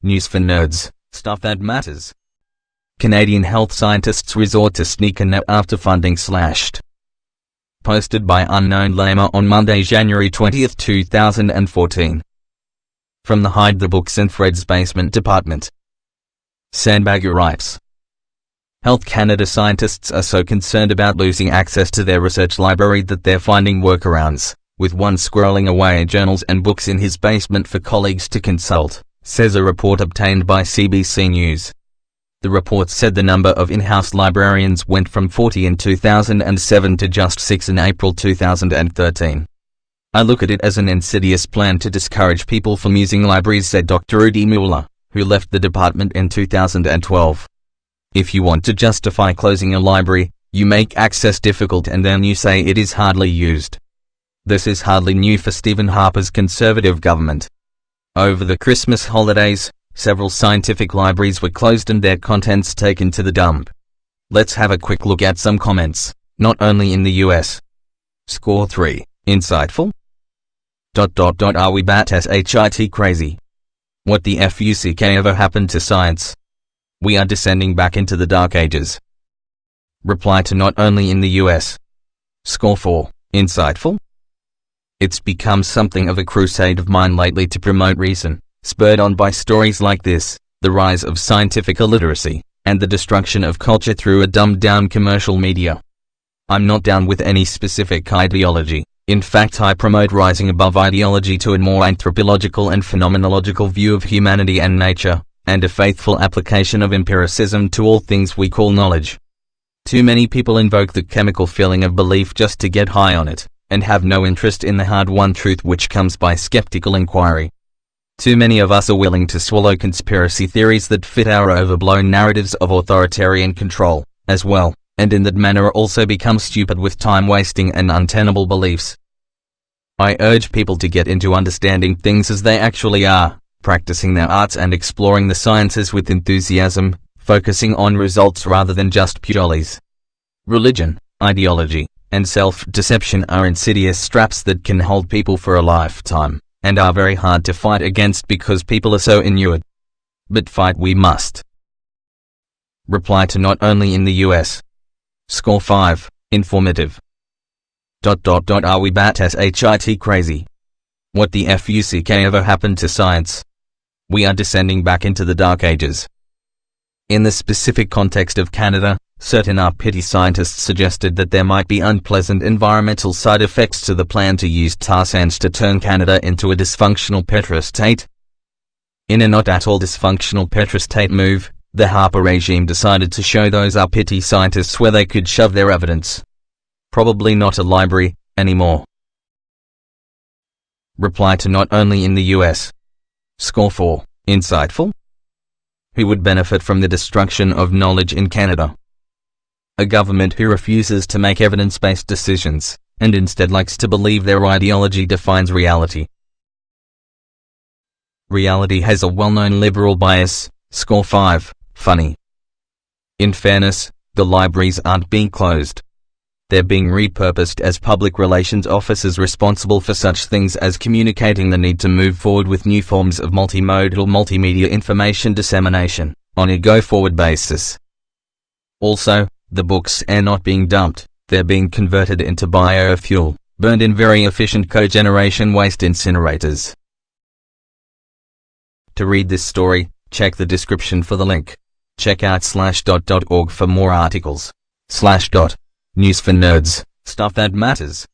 News for nerds, stuff that matters. Canadian health scientists resort to sneaker net after funding slashed. Posted by Unknown Lamer on Monday, January 20, 2014. From the Hide the Books and Threads Basement Department. Sandbagger writes, Health Canada scientists are so concerned about losing access to their research library that they're finding workarounds, with one squirreling away journals and books in his basement for colleagues to consult, says a report obtained by CBC News. The report said the number of in-house librarians went from 40 in 2007 to just 6 in April 2013. I look at it as an insidious plan to discourage people from using libraries, said Dr. Rudy Mueller, who left the department in 2012. If you want to justify closing a library, you make access difficult and then you say it is hardly used. This is hardly new for Stephen Harper's Conservative government. Over the Christmas holidays, several scientific libraries were closed and their contents taken to the dump. Let's have a quick look at some comments, not only in the US. Score 3. Insightful? ... Are we bat as HIT crazy? What the fuck ever happened to science? We are descending back into the dark ages. Reply to not only in the US. Score 4. Insightful? It's become something of a crusade of mine lately to promote reason, spurred on by stories like this, the rise of scientific illiteracy, and the destruction of culture through a dumbed-down commercial media. I'm not down with any specific ideology. In fact, I promote rising above ideology to a more anthropological and phenomenological view of humanity and nature, and a faithful application of empiricism to all things we call knowledge. Too many people invoke the chemical feeling of belief just to get high on it, and have no interest in the hard-won truth which comes by skeptical inquiry. Too many of us are willing to swallow conspiracy theories that fit our overblown narratives of authoritarian control, as well, and in that manner also become stupid with time-wasting and untenable beliefs. I urge people to get into understanding things as they actually are, practicing their arts and exploring the sciences with enthusiasm, focusing on results rather than just purelies. Religion, ideology, and self-deception are insidious straps that can hold people for a lifetime, and are very hard to fight against because people are so inured. But fight we must. Reply to not only in the US. Score 5. Informative. ... Are we bat as HIT crazy? What the fuck ever happened to science? We are descending back into the dark ages. In the specific context of Canada, certain uppity scientists suggested that there might be unpleasant environmental side effects to the plan to use tar sands to turn Canada into a dysfunctional petrostate. In a not at all dysfunctional petrostate move, the Harper regime decided to show those uppity scientists where they could shove their evidence. Probably not a library, anymore. Reply to not only in the US. Score 4. Insightful? Who would benefit from the destruction of knowledge in Canada? A government who refuses to make evidence-based decisions, and instead likes to believe their ideology defines reality. Reality has a well-known liberal bias. Score 5. Funny. In fairness, the libraries aren't being closed. They're being repurposed as public relations officers responsible for such things as communicating the need to move forward with new forms of multimodal multimedia information dissemination, on a go-forward basis. Also, the books are not being dumped, they're being converted into biofuel, burned in very efficient cogeneration waste incinerators. To read this story, check the description for the link. Check out /.org for more articles. /. News for nerds, stuff that matters.